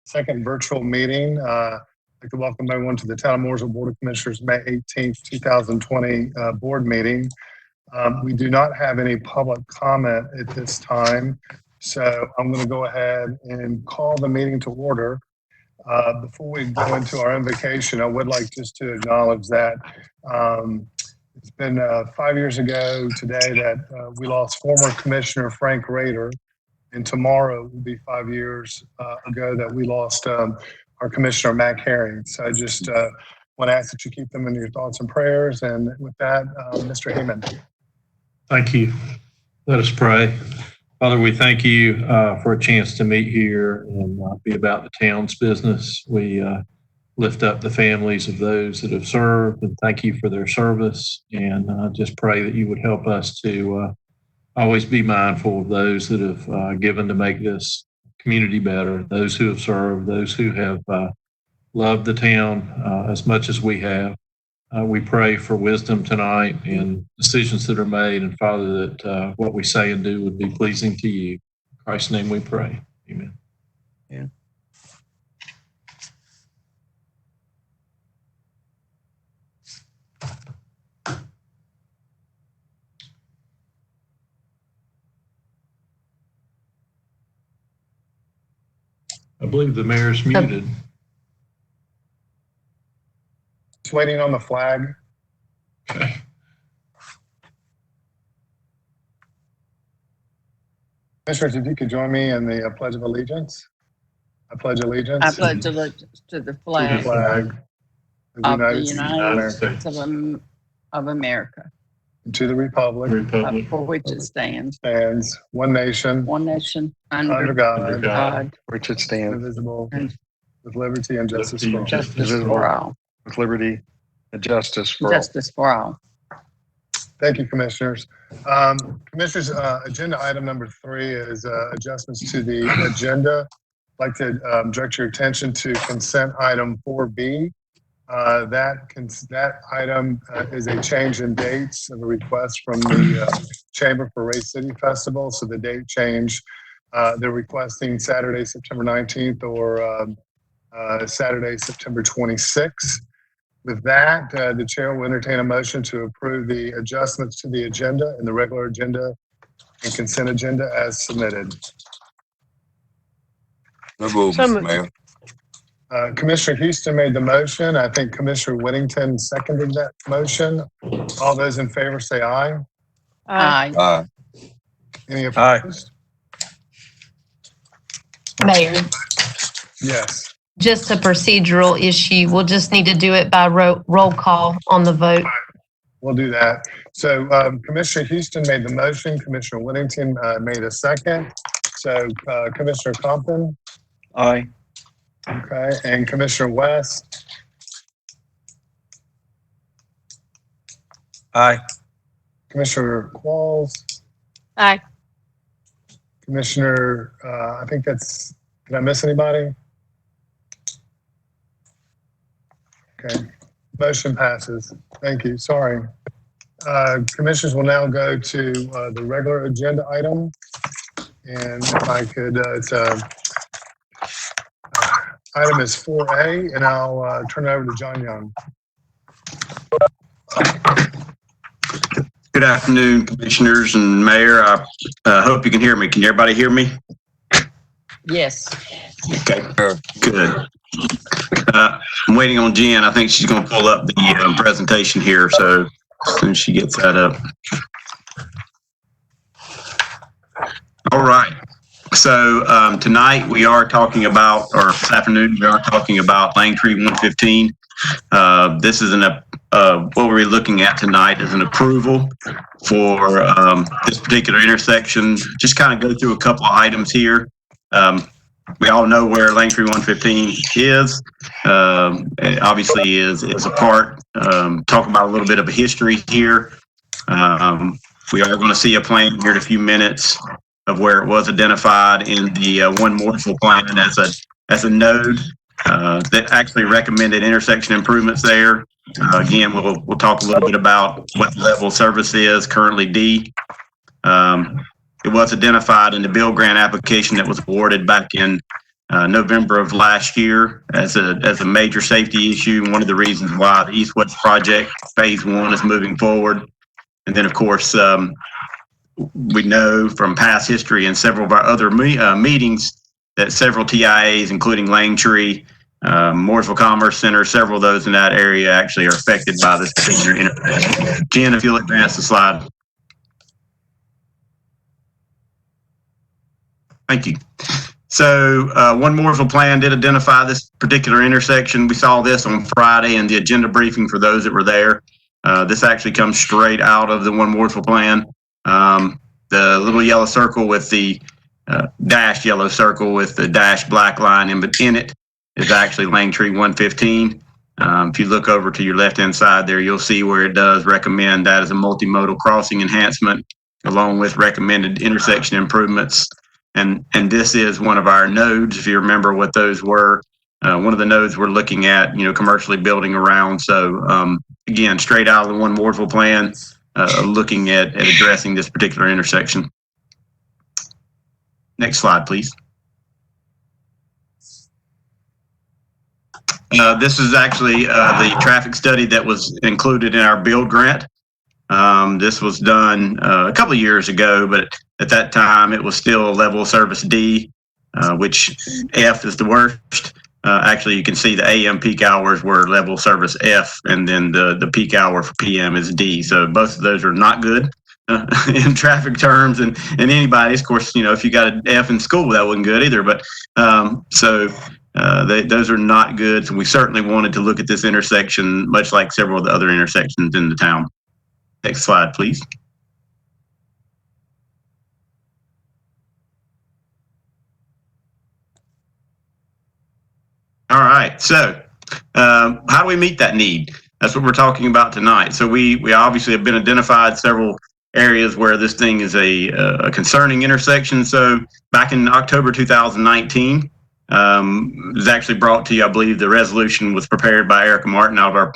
second virtual meeting. I'd like to welcome everyone to the Town of Mooresville Board of Commissioners May 18th, 2020 board meeting. We do not have any public comment at this time, so I'm going to go ahead and call the meeting to order. Before we go into our invocation, I would like just to acknowledge that it's been 5 years ago today that we lost former Commissioner Frank Rader, and tomorrow will be 5 years ago that we lost our Commissioner Mac Herring. So I just want to ask that you keep them in your thoughts and prayers. And with that, Mr. Heyman. Thank you. Let us pray. Father, we thank you for a chance to meet here and be about the town's business. We lift up the families of those that have served and thank you for their service. And just pray that you would help us to always be mindful of those that have given to make this community better, those who have served, those who have loved the town as much as we have. We pray for wisdom tonight and decisions that are made, and Father, that what we say and do would be pleasing to you. In Christ's name we pray. Amen. Yeah. I believe the mayor's muted. Just waiting on the flag. Okay. Commissioners, if you could join me in the Pledge of Allegiance. I pledge allegiance. I pledge allegiance to the flag, of the United States of America, and to the republic for which it stands, one nation, under God, Which it stands, indivisible, and with liberty and justice for all. justice for all. with liberty and justice for all. Justice for all. Thank you, Commissioners. Commissioners, agenda item number 3 is adjustments to the agenda. I'd like to direct your attention to consent item 4B. That item is a change in dates of a request from the Chamber for Race City Festival. So the date change, they're requesting Saturday, September 19th or Saturday, September 26th. With that, the chair will entertain a motion to approve the adjustments to the agenda and the regular agenda and consent agenda as submitted. No move, Mr. Mayor. Commissioner Houston made the motion. I think Commissioner Whittington seconded that motion. All those in favor say aye. Aye. Aye. Any opposed? Mayor, Yes. just a procedural issue. We'll just need to do it by roll call on the vote. We'll do that. So Commissioner Houston made the motion. Commissioner Whittington made a second. So Commissioner Compton. Aye. Okay. And Commissioner West. Aye. Commissioner Qualls. Aye. Commissioner, I think that's, did I miss anybody? Okay. Motion passes. Thank you. Sorry. Commissioners will now go to the regular agenda item. And if I could, item is 4A, and I'll turn it over to John Young. Good afternoon, Commissioners and Mayor. I hope you can hear me. Can everybody hear me? Yes. Okay, good. I'm waiting on Jen. I think she's going to pull up the presentation here, so as soon as she gets that up. All right. So tonight we are talking about, or this afternoon we are talking about Langtree 115. This is what we're looking at tonight is an approval for this particular intersection. Just kind of go through a couple of items here. We all know where Langtree 115 is. It obviously is a part. Talk about a little bit of a history here. We are going to see a plan here in a few minutes of where it was identified in the Mooresville Plan as a node that actually recommended intersection improvements there. Again, we'll talk a little bit about what the level of service is, currently D. It was identified in the bill grant application that was awarded back in November of last year as a major safety issue. And one of the reasons why the East-West project phase 1 is moving forward. And then, of course, we know from past history and several of our other meetings that several TIAs, including Langtree, Mooresville Commerce Center, several of those in that area actually are affected by this particular intersection. Jen, if you'll advance the slide. Thank you. So One Mooresville Plan did identify this particular intersection. We saw this on Friday in the agenda briefing for those that were there. This actually comes straight out of the One Mooresville Plan. The little yellow circle with the dashed yellow circle with the dashed black line in it is actually Langtree 115. If you look over to your left-hand side there, you'll see where it does recommend that as a multimodal crossing enhancement, along with recommended intersection improvements. And this is one of our nodes, if you remember what those were. One of the nodes we're looking at, commercially building around. So again, straight out of the One Mooresville Plan, looking at addressing this particular intersection. Next slide, please. This is actually the traffic study that was included in our build grant. This was done a couple of years ago, but at that time it was still level service D, which F is the worst. Actually, you can see the AM peak hours were level service F, and then the peak hour for PM is D. So both of those are not good in traffic terms, and anybody's. Of course, if you got an F in school, that wasn't good either. But those are not good. So we certainly wanted to look at this intersection, much like several of the other intersections in the town. Next slide, please. All right, so how do we meet that need? That's what we're talking about tonight. So we obviously have been identified several areas where this thing is a concerning intersection. So back in October 2019, it was actually brought to you, I believe the resolution was prepared by Erica Martin out of our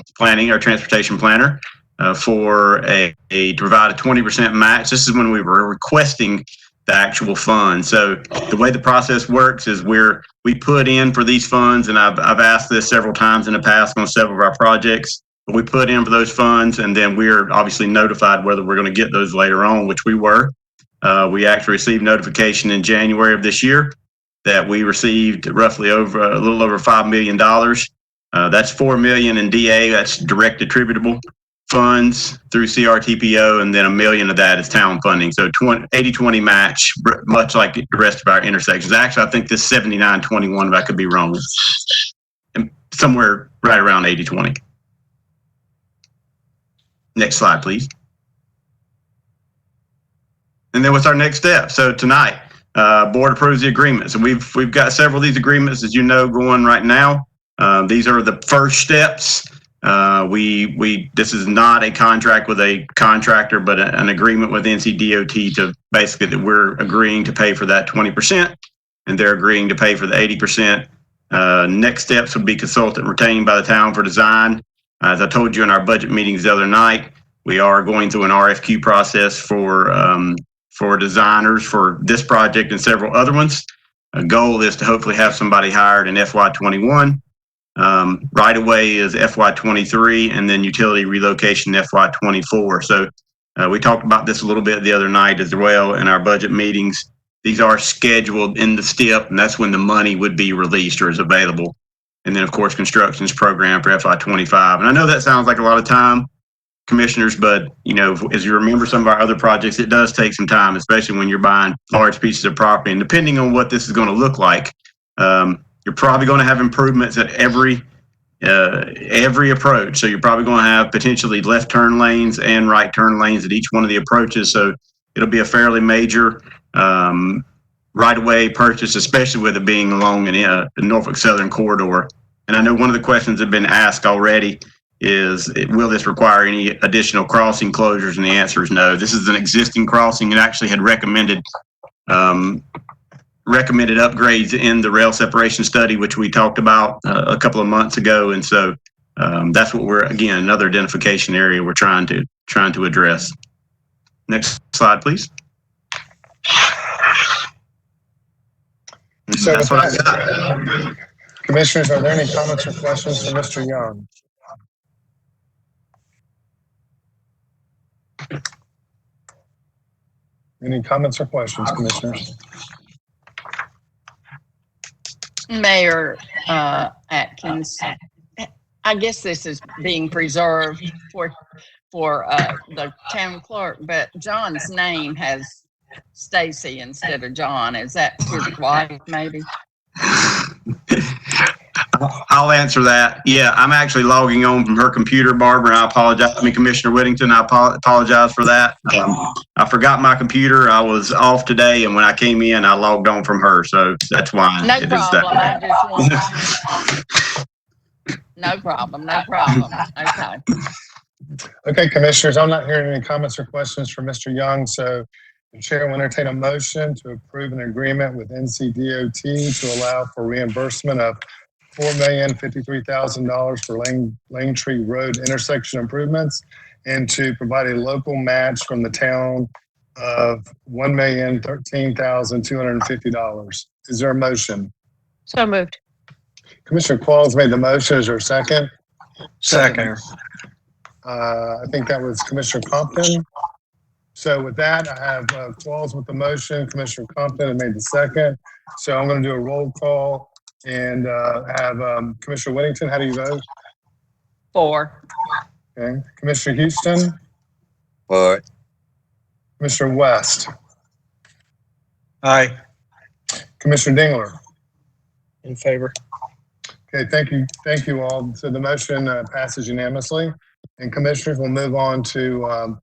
transportation planner, to provide a 20% match. This is when we were requesting the actual funds. So the way the process works is we put in for these funds, and I've asked this several times in the past on several of our projects, but we put in for those funds, and then we're obviously notified whether we're going to get those later on, which we were. We actually received notification in January of this year that we received roughly a little over $5 million. That's $4 million in DA, that's direct attributable funds through CRTPO, and then $1 million of that is town funding. So 80-20 match, much like the rest of our intersections. Actually, I think this 79-21, if I could be wrong, somewhere right around 80-20. Next slide, please. And then what's our next step? So tonight, board approves the agreement. So we've got several of these agreements, as you know, going right now. These are the first steps. This is not a contract with a contractor, but an agreement with NCDOT to basically that we're agreeing to pay for that 20%, and they're agreeing to pay for the 80%. Next steps would be consultant retained by the town for design. As I told you in our budget meetings the other night, we are going through an RFQ process for designers for this project and several other ones. A goal is to hopefully have somebody hired in FY21. Right away is FY23, and then utility relocation FY24. So we talked about this a little bit the other night as well in our budget meetings. These are scheduled in the STIP, and that's when the money would be released or is available. And then, of course, construction's program for FY25. And I know that sounds like a lot of time, commissioners, but as you remember some of our other projects, it does take some time, especially when you're buying large pieces of property. And depending on what this is going to look like, you're probably going to have improvements at every approach. So you're probably going to have potentially left turn lanes and right turn lanes at each one of the approaches. So it'll be a fairly major right-of-way purchase, especially with it being along the Norfolk Southern corridor. And I know one of the questions that have been asked already is, will this require any additional crossing closures? And the answer is no. This is an existing crossing. It actually had recommended upgrades in the rail separation study, which we talked about a couple of months ago. And so that's what again, another identification area we're trying to address. Next slide, please. And So That's with what I that, got. Commissioners, are there any comments or questions for Mr. Young? Any comments or questions, Commissioners? Mayor Atkins, I guess this is being preserved for the town clerk, but John's name has Stacy instead of John. Is that his wife, maybe? I'll answer that. Yeah, I'm actually logging on from her computer, Barbara. I apologize. Commissioner Whittington, I apologize for that. I forgot my computer. I was off today, and when I came in, I logged on from her. So that's why No it is problem. I that. just want. No problem. No problem. Okay. Okay, Commissioners, I'm not hearing any comments or questions from Mr. Young, so the chair will entertain a motion to approve an agreement with NCDOT to allow for reimbursement of $4,053,000 for Langtree Road intersection improvements and to provide a local match from the town of $1,013,250. Is there a motion? So moved. Commissioner Qualls made the motion. Is there a second? Second. I think that was Commissioner Compton. So with that, I have Qualls with the motion. Commissioner Compton had made the second. So I'm going to do a roll call and have Commissioner Whittington. How do you vote? 4. Okay. Commissioner Houston. Aye. Commissioner West. Aye. Commissioner Dingler. In favor. Okay, thank you. Thank you all. So the motion passes unanimously. And Commissioners, we'll move on to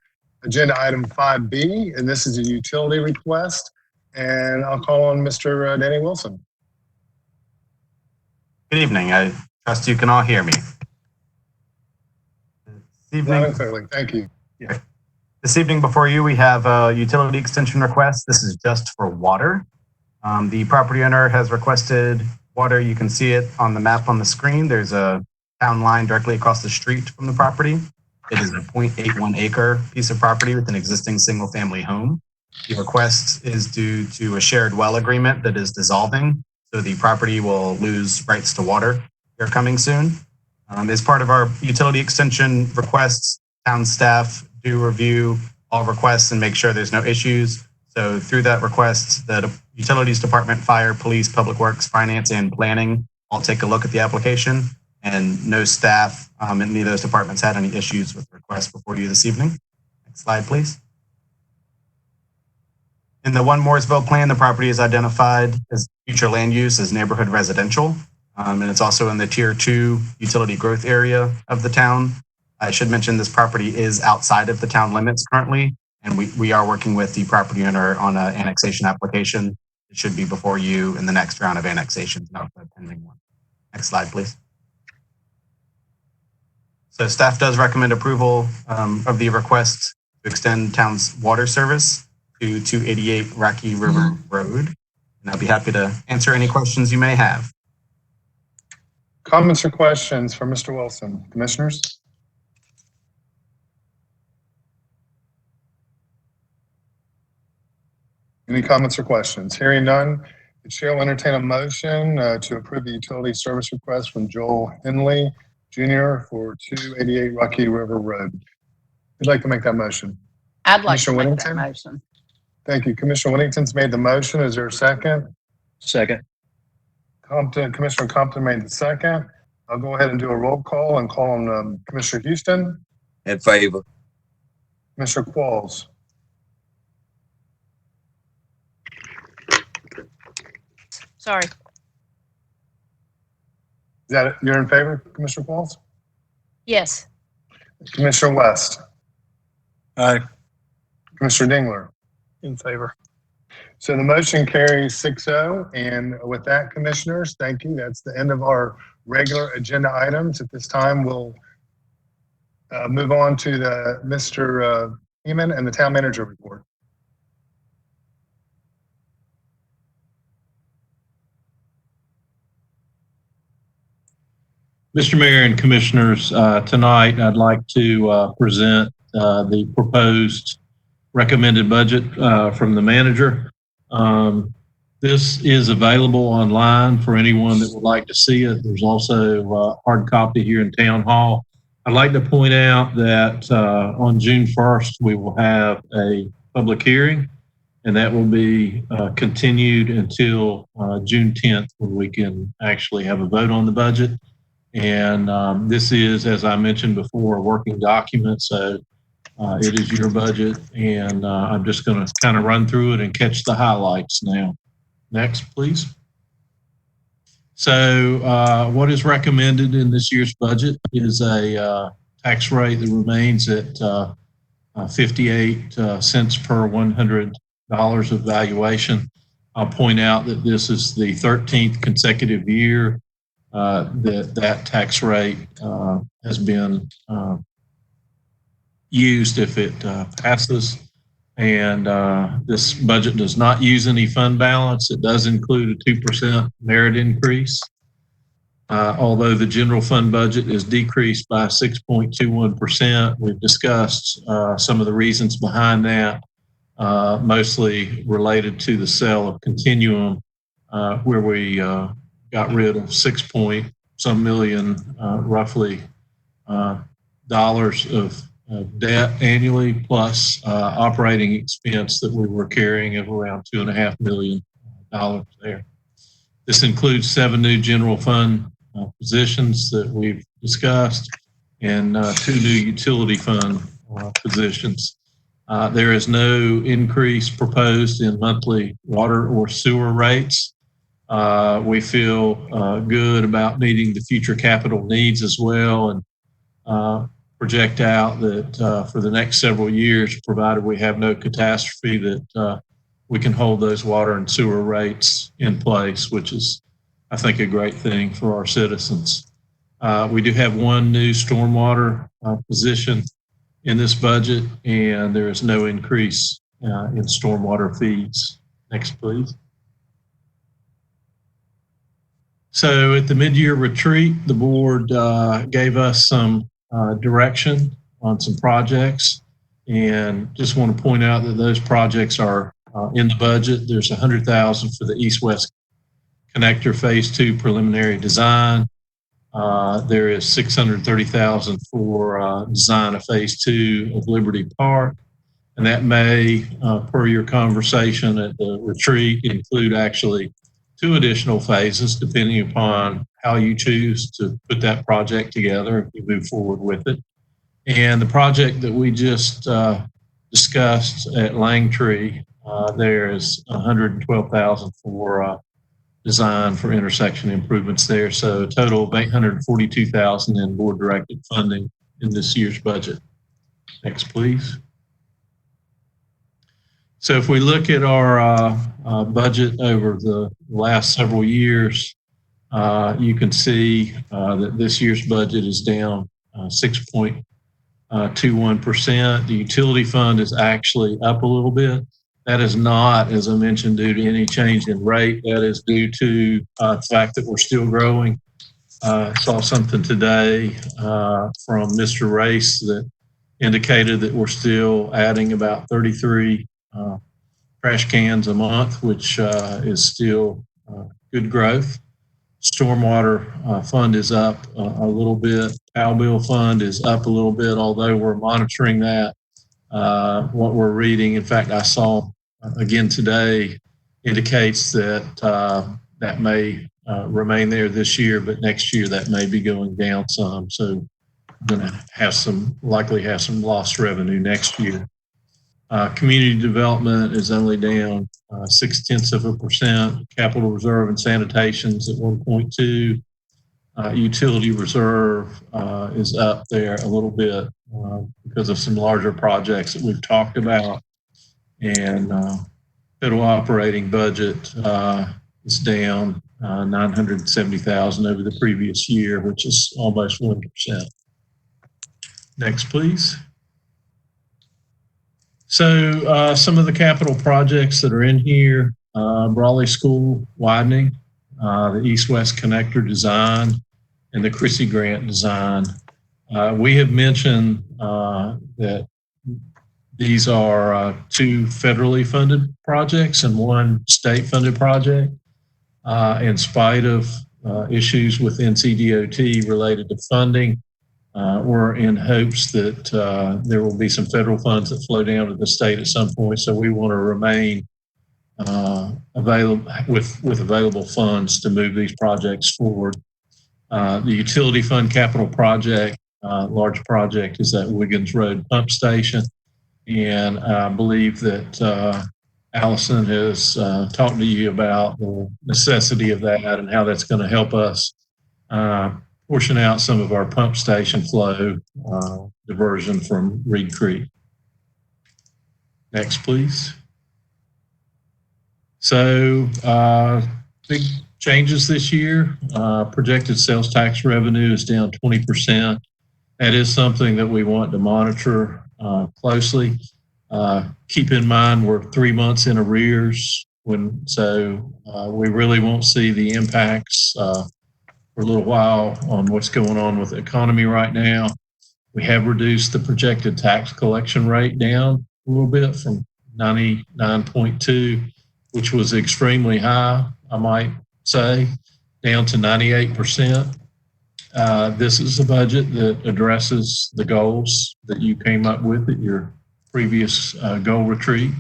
agenda item 5B, and this is a utility request. And I'll call on Mr. Danny Wilson. Good evening. I trust you can all hear me. Loud and clearly. Thank you. This evening before you, we have a utility extension request. This is just for water. The property owner has requested water. You can see it on the map on the screen. There's a town line directly across the street from the property. It is a 0.81 acre piece of property with an existing single family home. The request is due to a shared well agreement that is dissolving. So the property will lose rights to water here coming soon. As part of our utility extension requests, town staff do review all requests and make sure there's no issues. So through that request, the utilities department, fire, police, public works, finance, and planning all take a look at the application, and no staff in any of those departments had any issues with the request before you this evening. Next slide, please. In the One Mooresville Plan, the property is identified as future land use as neighborhood residential, and it's also in the Tier 2 utility growth area of the town. I should mention this property is outside of the town limits currently, and we are working with the property owner on an annexation application. It should be before you in the next round of annexations, not the pending one. Next slide, please. So staff does recommend approval of the request to extend town's water service to 288 Rocky River Road. And I'll be happy to answer any questions you may have. Comments or questions for Mr. Wilson? Commissioners? Any comments or questions? Hearing none, the chair will entertain a motion to approve the utility service request from Joel Henley Jr. for 288 Rocky River Road. Who'd like to make that motion? I'd like to Commissioner make Whittington? that motion. Thank you. Commissioner Whittington's made the motion. Is there a second? Second. Commissioner Compton made the second. I'll go ahead and do a roll call and call on Commissioner Houston. In favor. Commissioner Qualls. Sorry. Is that it? You're in favor, Commissioner Qualls? Yes. Commissioner West. Aye. Commissioner Dingler. In favor. So the motion carries 6-0. And with that, Commissioners, thank you. That's the end of our regular agenda items. At this time, we'll move on to the Mr. Heeman and the Town Manager report. Mr. Mayor and Commissioners, tonight I'd like to present the proposed recommended budget from the manager. This is available online for anyone that would like to see it. There's also a hard copy here in Town Hall. I'd like to point out that on June 1st, we will have a public hearing, and that will be continued until June 10th, when we can actually have a vote on the budget. And this is, as I mentioned before, a working document, so it is your budget, and I'm just going to kind of run through it and catch the highlights now. Next, please. So what is recommended in this year's budget is a tax rate that remains at 58 cents per $100 of valuation. I'll point out that this is the 13th consecutive year that tax rate has been used if it passes. And this budget does not use any fund balance. It does include a 2% merit increase. Although the general fund budget is decreased by 6.21%, we've discussed some of the reasons behind that, mostly related to the sale of Continuum, where we got rid of $6 million, roughly, dollars of debt annually, plus operating expense that we were carrying of around $2.5 million there. This includes 7 new general fund positions that we've discussed and 2 new utility fund positions. There is no increase proposed in monthly water or sewer rates. We feel good about meeting the future capital needs as well, and project out that for the next several years, provided we have no catastrophe, that we can hold those water and sewer rates in place, which is, I think, a great thing for our citizens. We do have 1 new stormwater position in this budget, and there is no increase in stormwater fees. Next, please. So at the mid-year retreat, the board gave us some direction on some projects, and just want to point out that those projects are in the budget. There's $100,000 for the East-West Connector Phase 2 preliminary design. There is $630,000 for design of Phase 2 of Liberty Park, and that may, per your conversation at the retreat, include actually 2 additional phases, depending upon how you choose to put that project together if you move forward with it. And the project that we just discussed at Langtree, there is $112,000 for design for intersection improvements there. So a total of $842,000 in board directed funding in this year's budget. Next, please. So if we look at our budget over the last several years, you can see that this year's budget is down 6.21%. The utility fund is actually up a little bit. That is not, as I mentioned, due to any change in rate. That is due to the fact that we're still growing. Saw something today from Mr. Race that indicated that we're still adding about 33 trash cans a month, which is still good growth. Stormwater fund is up a little bit. PAL bill fund is up a little bit, although we're monitoring that. What we're reading, in fact, I saw again today, indicates that that may remain there this year, but next year that may be going down some. So going to have likely have some lost revenue next year. Community development is only down 0.6%. Capital reserve and sanitation's at 1.2. Utility reserve is up there a little bit because of some larger projects that we've talked about. And total operating budget is down $970,000 over the previous year, which is almost 1%. Next, please. So some of the capital projects that are in here, Brawley School widening, the East-West Connector design, and the Chrissy Grant design. We have mentioned that These are two federally funded projects and one state funded project. In spite of issues with NCDOT related to funding, we're in hopes that there will be some federal funds that flow down to the state at some point. So we want to remain available with available funds to move these projects forward. The utility fund capital project, large project, is that Wiggins Road pump station. And I believe that Allison has talked to you about the necessity of that and how that's going to help us portion out some of our pump station flow diversion from Reed Creek. Next, please. So big changes this year. Projected sales tax revenue is down 20%. That is something that we want to monitor closely. Keep in mind we're 3 months in arrears, so we really won't see the impacts for a little while on what's going on with the economy right now. We have reduced the projected tax collection rate down a little bit from 99.2, which was extremely high, I might say, down to 98%. This is a budget that addresses the goals that you came up with at your previous goal retreat,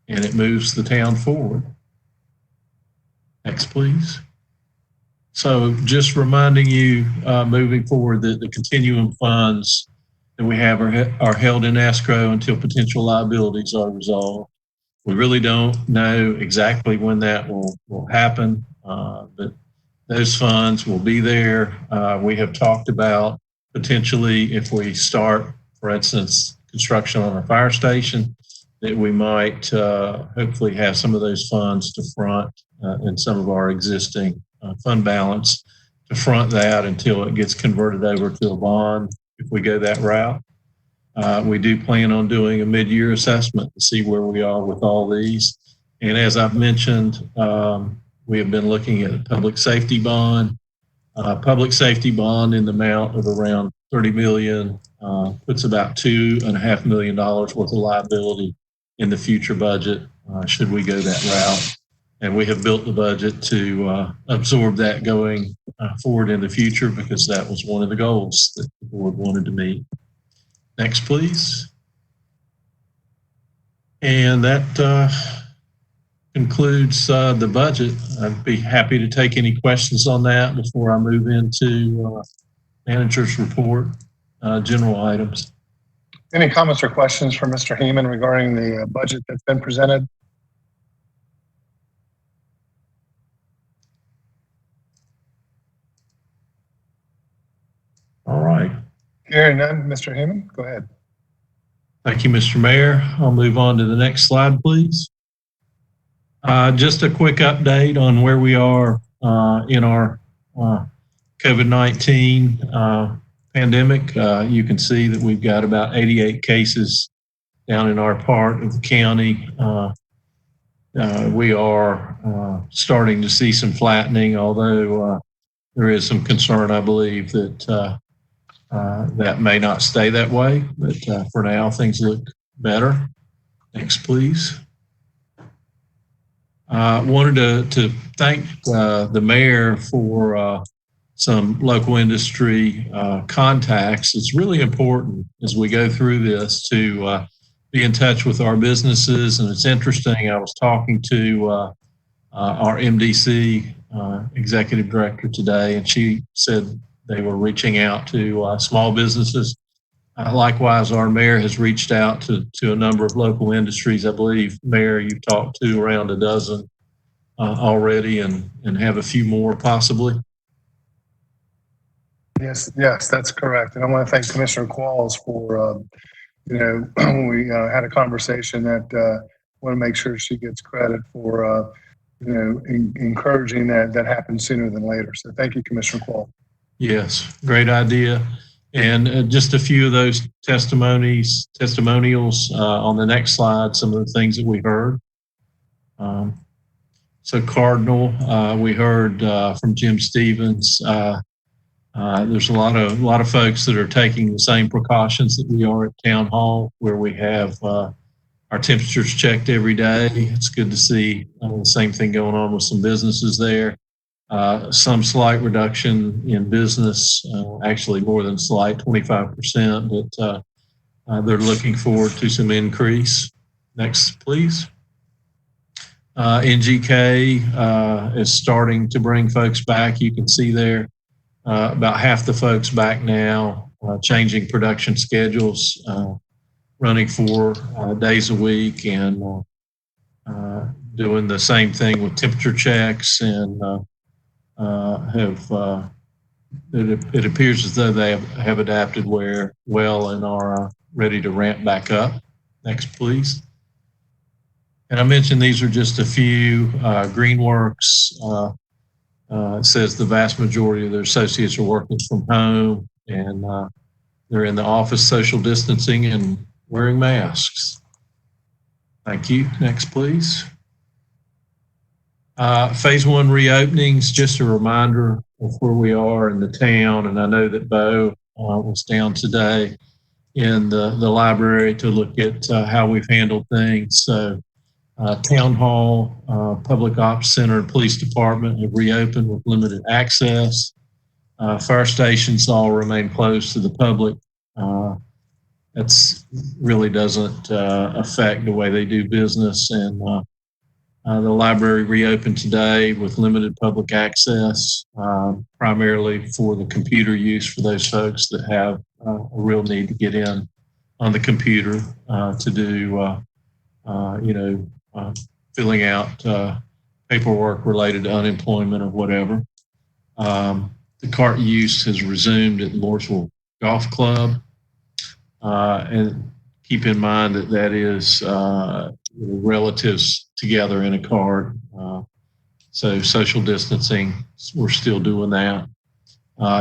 and it moves the town forward. Next, please. So just reminding you moving forward that the continuum funds that we have are held in escrow until potential liabilities are resolved. We really don't know exactly when that will happen, but those funds will be there. We have talked about potentially if we start, for instance, construction on a fire station, that we might hopefully have some of those funds to front in some of our existing fund balance to front that until it gets converted over to a bond if we go that route. We do plan on doing a mid-year assessment to see where we are with all these. And as I've mentioned, we have been looking at a public safety bond. Public safety bond in the amount of around $30 million puts about $2.5 million worth of liability in the future budget should we go that route. And we have built the budget to absorb that going forward in the future because that was one of the goals that the board wanted to meet. Next, please. And that concludes the budget. I'd be happy to take any questions on that before I move into manager's report, general items. Any comments or questions for Mr. Heeman regarding the budget that's been presented? All right. Hearing none, Mr. Heeman, go ahead. Thank you, Mr. Mayor. I'll move on to the next slide, please. Just a quick update on where we are in our COVID-19 pandemic. You can see that we've got about 88 cases down in our part of the county. We are starting to see some flattening, although there is some concern, I believe, that that may not stay that way. But for now, things look better. Next, please. Wanted to thank the mayor for some local industry contacts. It's really important as we go through this to be in touch with our businesses. And it's interesting, I was talking to our MDC executive director today, and she said they were reaching out to small businesses. Likewise, our mayor has reached out to a number of local industries. I believe, Mayor, you've talked to around a dozen already and have a few more possibly. Yes, that's correct. And I want to thank Commissioner Qualls for, we had a conversation that want to make sure she gets credit for, encouraging that happens sooner than later. So thank you, Commissioner Qualls. Yes, great idea. And just a few of those testimonials on the next slide, some of the things that we heard. So Cardinal, we heard from Jim Stevens. There's a lot of folks that are taking the same precautions that we are at Town Hall, where we have our temperatures checked every day. It's good to see the same thing going on with some businesses there. Some slight reduction in business, actually more than slight, 25%, but they're looking forward to some increase. Next, please. NGK is starting to bring folks back. You can see there about half the folks back now, changing production schedules, running 4 days a week, and doing the same thing with temperature checks, and it appears as though they have adapted well and are ready to ramp back up. Next, please. And I mentioned these are just a few. Greenworks, it says the vast majority of their associates are working from home, and they're in the office social distancing and wearing masks. Thank you. Next, please. Phase 1 reopenings, just a reminder of where we are in the town. And I know that Bo was down today in the library to look at how we've handled things. So Town Hall, Public Ops Center, and Police Department have reopened with limited access. Fire stations all remain closed to the public. That's really doesn't affect the way they do business. And the library reopened today with limited public access, primarily for the computer use for those folks that have a real need to get in on the computer to do, filling out paperwork related to unemployment or whatever. The cart use has resumed at the Mooresville Golf Club. And keep in mind that is relatives together in a cart. So social distancing, we're still doing that.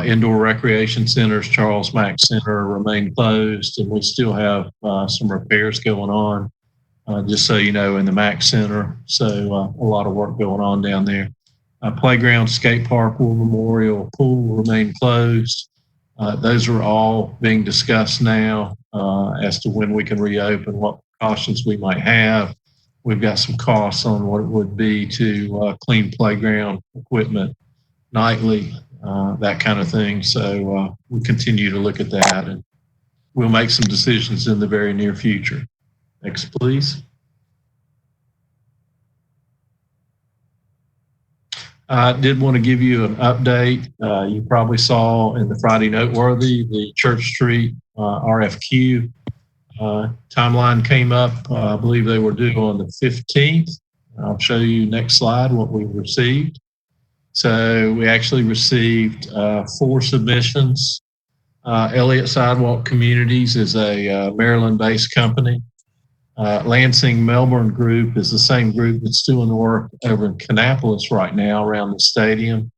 Indoor recreation centers, Charles Mack Center, remain closed, and we still have some repairs going on, just so you know, in the Mack Center. So a lot of work going on down there. Playground, skate park, War Memorial, pool remain closed. Those are all being discussed now as to when we can reopen, what precautions we might have. We've got some costs on what it would be to clean playground equipment nightly, that kind of thing. So we continue to look at that, and we'll make some decisions in the very near future. Next, please. I did want to give you an update. You probably saw in the Friday Noteworthy, the Church Street RFQ timeline came up. I believe they were due on the 15th. I'll show you next slide what we received. So we actually received 4 submissions. Elliott Sidewalk Communities is a Maryland-based company. Lansing Melbourne Group is the same group that's doing the work over in Kannapolis right now around the stadium.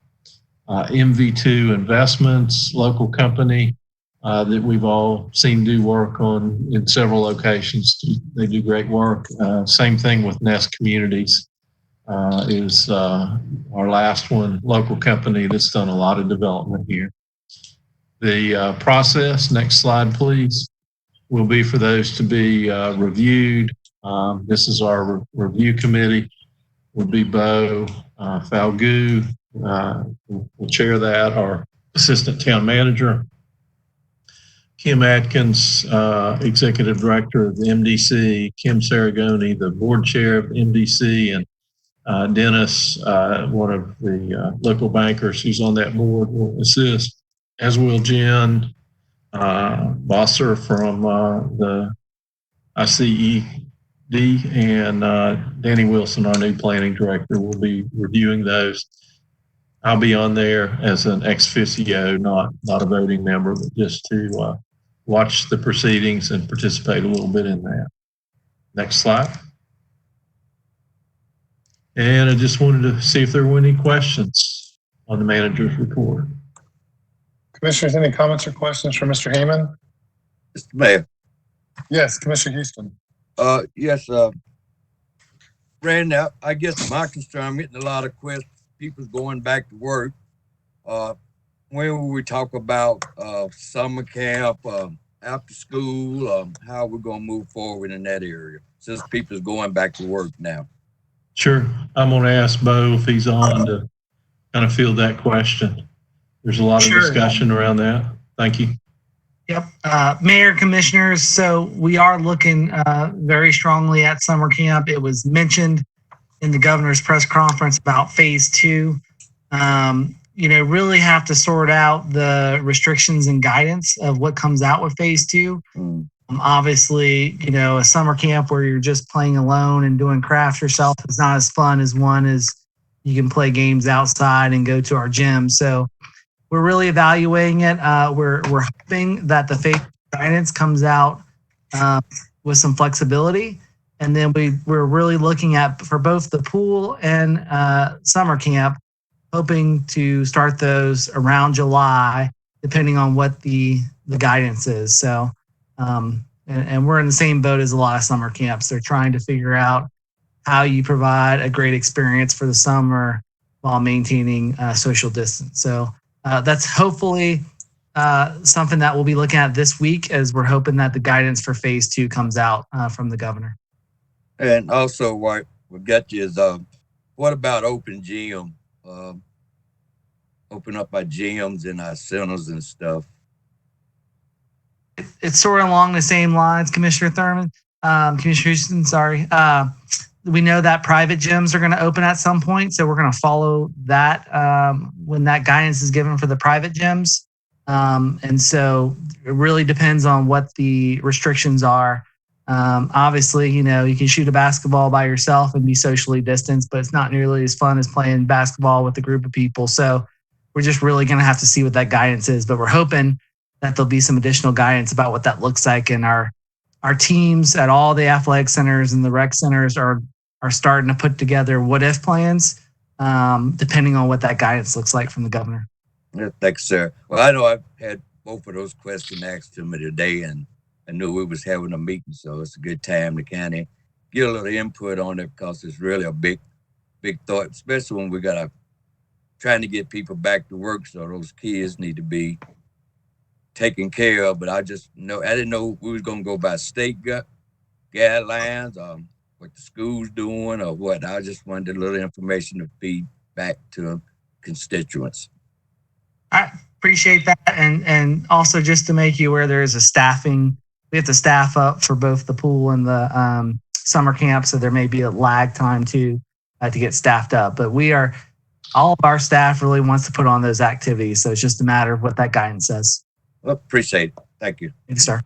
MV2 Investments, local company that we've all seen do work on in several locations. They do great work. Same thing with Nest Communities is our last one, local company that's done a lot of development here. The process, next slide, please, will be for those to be reviewed. This is our review committee. Would be Bo Falgu will chair that, our assistant town manager. Kim Atkins, executive director of the MDC. Kim Saragoni, the board chair of the MDC, and Dennis, one of the local bankers who's on that board, will assist, as will Jen Bosser from the ICED, and Danny Wilson, our new planning director, will be reviewing those. I'll be on there as an ex officio, not a voting member, but just to watch the proceedings and participate a little bit in that. Next slide. And I just wanted to see if there were any questions on the manager's report. Commissioners, any comments or questions for Mr. Heyman? Mr. Mayor. Yes, Commissioner Houston. Yes, Brandon, I guess my concern, I'm getting a lot of questions, people going back to work. when will we talk about summer camp, after school, how we're gonna move forward in that area since people's going back to work now? Sure. I'm going to ask Bo if he's on to kind of field that question. There's a lot of Sure. discussion around that. Thank you. Yep. Mayor, commissioners, so we are looking very strongly at summer camp. It was mentioned in the governor's press conference about phase 2. Really have to sort out the restrictions and guidance of what comes out with phase 2. Obviously, a summer camp where you're just playing alone and doing crafts yourself is not as fun as one as you can play games outside and go to our gym. So we're really evaluating it. We're hoping that the phase guidance comes out with some flexibility. And then we're really looking at, for both the pool and summer camp, hoping to start those around July, depending on what the guidance is. So, and we're in the same boat as a lot of summer camps. They're trying to figure out how you provide a great experience for the summer while maintaining social distance. So that's hopefully something that we'll be looking at this week, as we're hoping that the guidance for phase 2 comes out from the governor. And also, what we got you is, what about open gym? Open up our gyms and our centers and stuff. It's sort of along the same lines, Commissioner Thurman. Commissioner Houston, sorry. We know that private gyms are going to open at some point, so we're going to follow that when that guidance is given for the private gyms. And so it really depends on what the restrictions are. Obviously, you can shoot a basketball by yourself and be socially distanced, but it's not nearly as fun as playing basketball with a group of people. So we're just really going to have to see what that guidance is, but we're hoping that there'll be some additional guidance about what that looks like. And our teams at all the athletic centers and the rec centers are starting to put together what if plans, depending on what that guidance looks like from the governor. Yeah, thanks, sir. Well, I know I've had both of those questions asked to me today, and I knew we was having a meeting, so it's a good time to kind of get a little input on it, because it's really a big thought, especially when we got trying to get people back to work. So those kids need to be taken care of. But I didn't know we was gonna go by state guidelines, what the school's doing or what. I just wanted a little information to feed back to constituents. I appreciate that. And also, just to make you aware, there is we have to staff up for both the pool and the summer camp. So there may be a lag time to get staffed up, but all of our staff really wants to put on those activities. So it's just a matter of what that guidance says. Well, appreciate it. Thank you. Thanks, sir.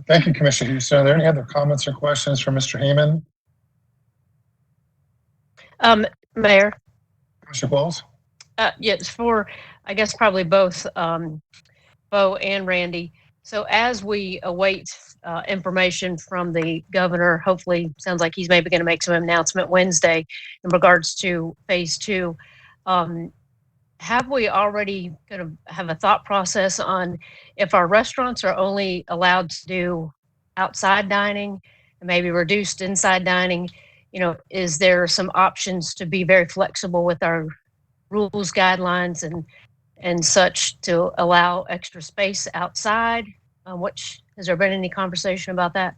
Thank you, Commissioner Houston. Are there any other comments or questions for Mr. Heyman? Mayor. Commissioner Bowles? Yes, for, I guess, probably both Bo and Randy. So as we await information from the governor, hopefully, sounds like he's maybe going to make some announcement Wednesday in regards to phase 2. Have we already kind of have a thought process on if our restaurants are only allowed to do outside dining and maybe reduced inside dining? Is there some options to be very flexible with our rules, guidelines, and such to allow extra space outside? Has there been any conversation about that?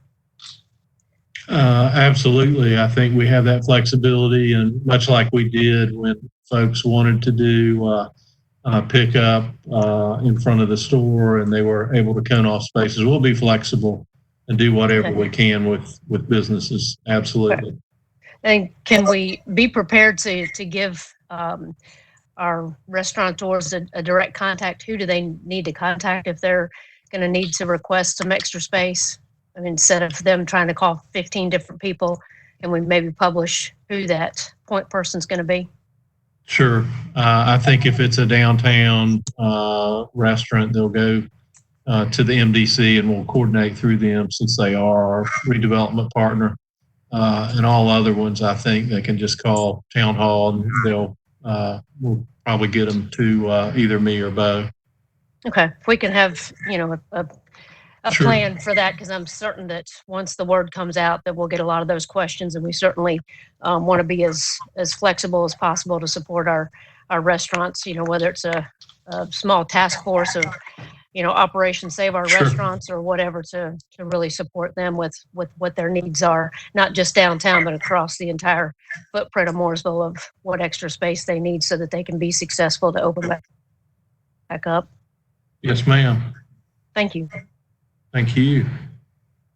Absolutely. I think we have that flexibility, and much like we did when folks wanted to do pick up in front of the store and they were able to cone off spaces, we'll be flexible and do whatever we can with businesses. Absolutely. Okay. And can we be prepared to give our restaurateurs a direct contact? Who do they need to contact if they're going to need to request some extra space? I mean, instead of them trying to call 15 different people, and we maybe publish who that point person's going to be? Sure. I think if it's a downtown restaurant, they'll go to the MDC and we'll coordinate through them, since they are our redevelopment partner. And all other ones, I think they can just call town hall and we'll probably get them to either me or Bo. Okay. If we can have, a Sure. plan for that, because I'm certain that once the word comes out that we'll get a lot of those questions, and we certainly want to be as flexible as possible to support our restaurants, whether it's a a small task force of, Operation Save Our Sure. Restaurants or whatever to really support them with what their needs are, not just downtown, but across the entire footprint of Mooresville of what extra space they need so that they can be successful to open back up. Yes, ma'am. Thank you. Thank you.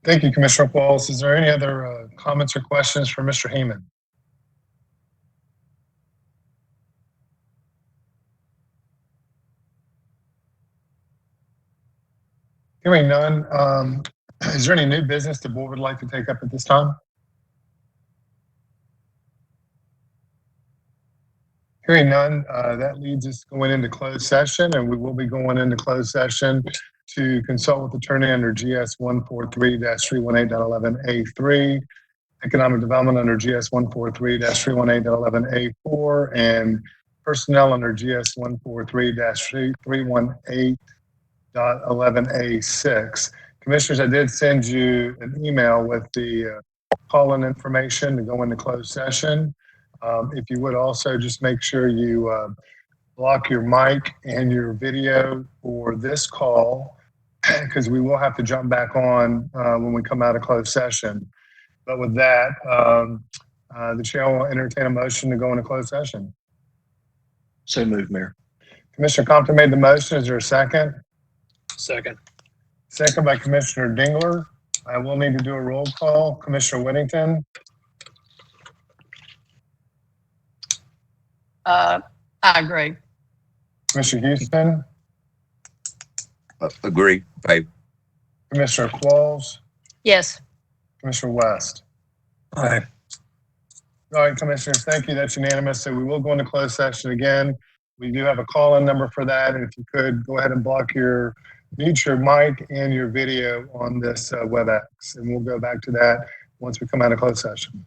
Thank you, Commissioner Walls. Is there any other comments or questions for Mr. Heeman? Hearing none, is there any new business the board would like to take up at this time? Hearing none, that leads us going into closed session, and we will be going into closed session to consult with attorney under GS 143-318.11A3, economic development under GS 143-318.11A4, and personnel under GS 143-318.11A6. Commissioners, I did send you an email with the call-in information to go into closed session. If you would also just make sure you block your mic and your video for this call, because we will have to jump back on when we come out of closed session. But with that, the chair will entertain a motion to go into closed session. So moved, Mayor. Commissioner Compton made the motion. Is there a second? Second. Second by Commissioner Dingler. I will need to do a roll call. Commissioner Whittington, I agree. Commissioner Houston, Agree. Favor. Commissioner Qualls, Yes. Commissioner West. Aye. All right, Commissioners, thank you. That's unanimous. So we will go into closed session again. We do have a call-in number for that. And if you could go ahead and mute your mic and your video on this WebEx. And we'll go back to that once we come out of closed session.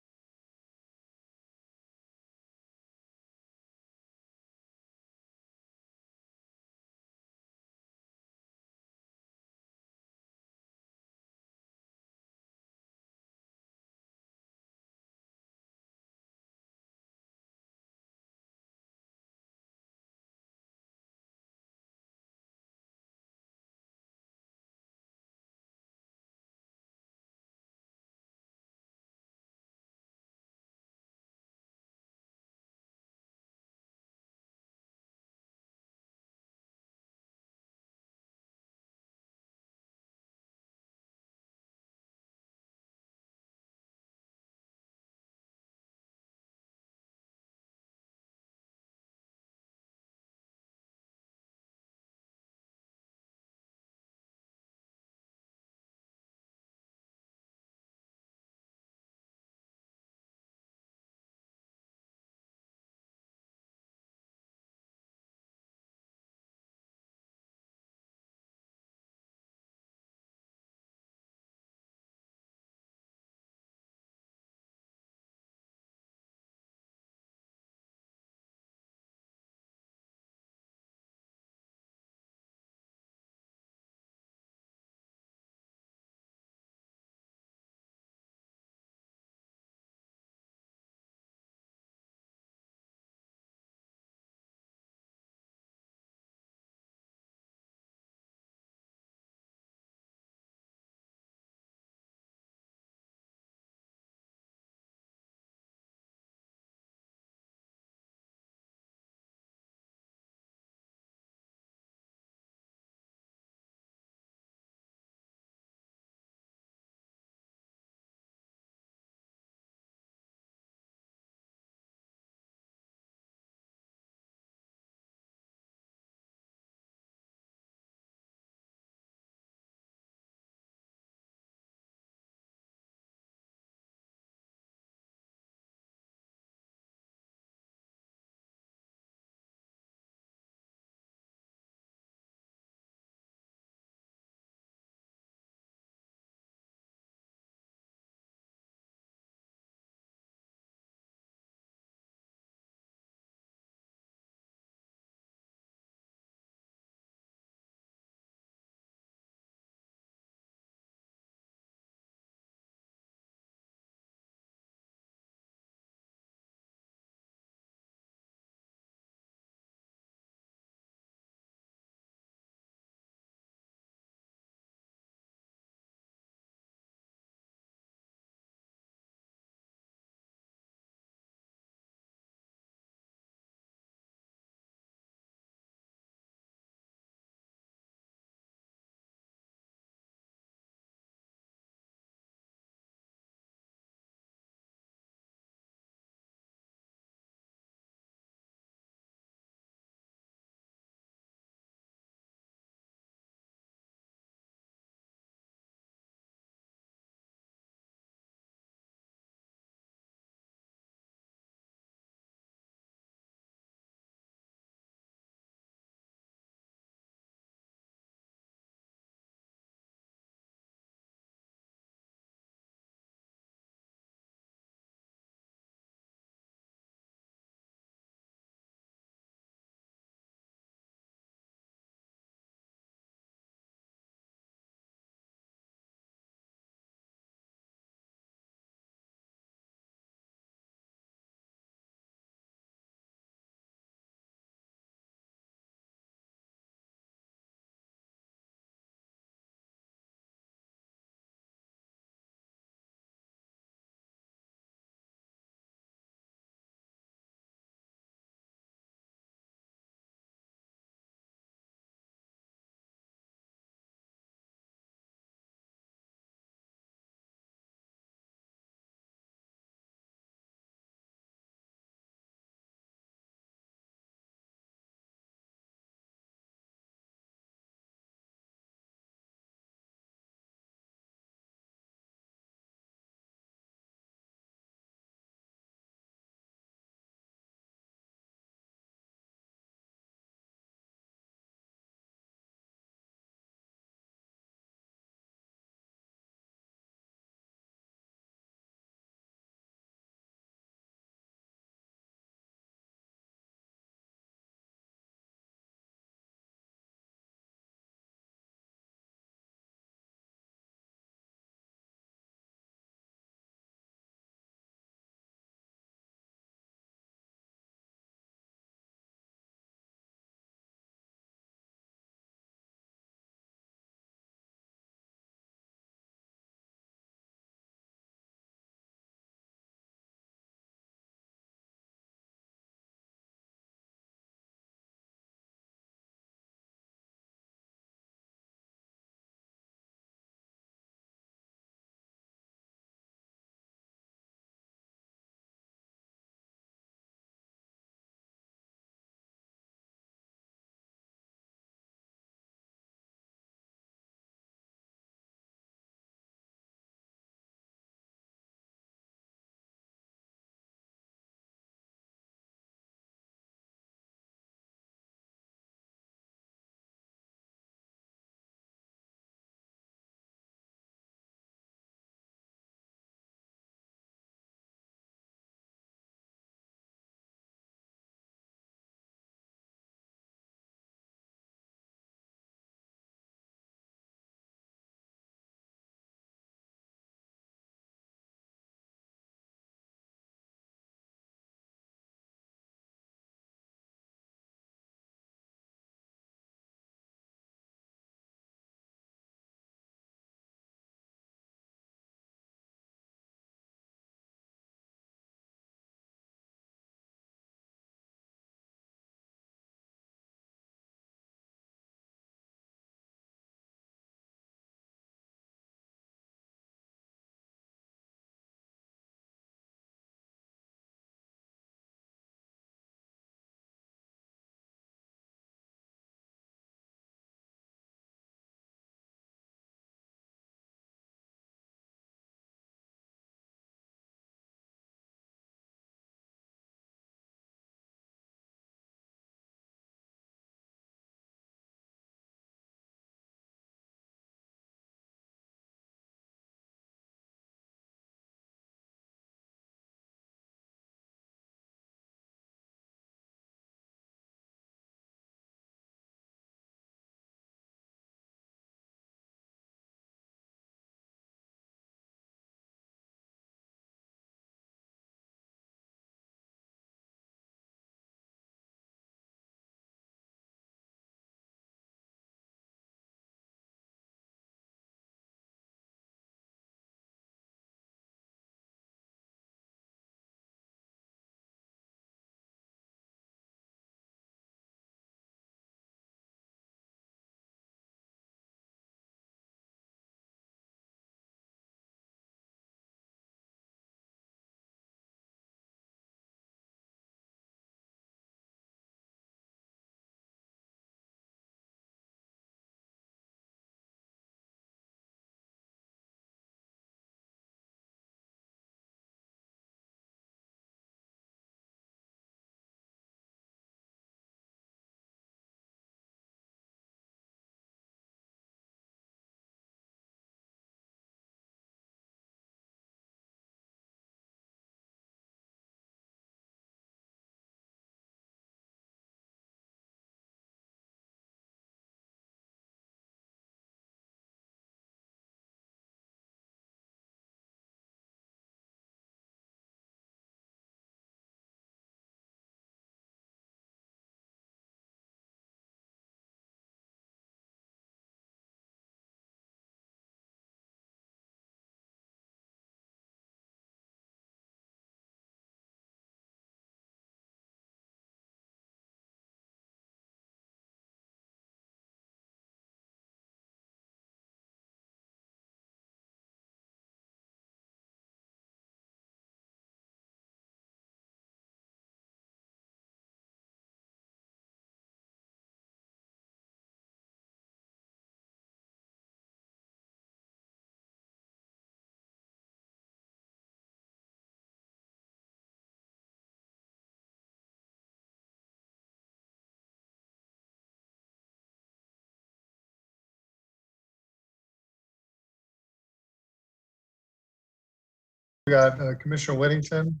We got Commissioner Whittington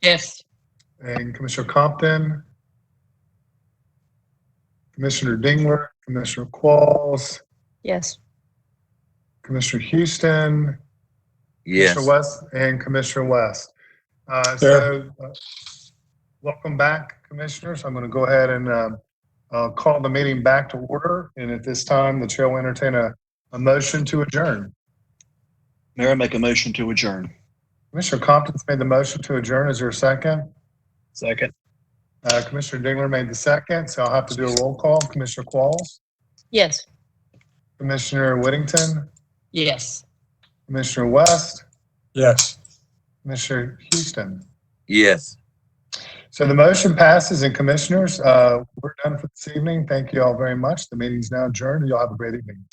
Yes. and Commissioner Compton, Commissioner Dingler, Commissioner Qualls, Yes. Commissioner Houston, Yes. Commissioner West, and Commissioner West. Welcome back, Commissioners. I'm going to go ahead and call the meeting back to order. And at this time, the chair will entertain a motion to adjourn. Mayor, make a motion to adjourn. Commissioner Compton's made the motion to adjourn. Is there a second? Second. Commissioner Dingler made the second, so I'll have to do a roll call. Commissioner Qualls, Yes. Commissioner Whittington, Yes. Commissioner West, Yes. Commissioner Houston. Yes. So the motion passes, and Commissioners, we're done for this evening. Thank you all very much. The meeting's now adjourned. Y'all have a great evening.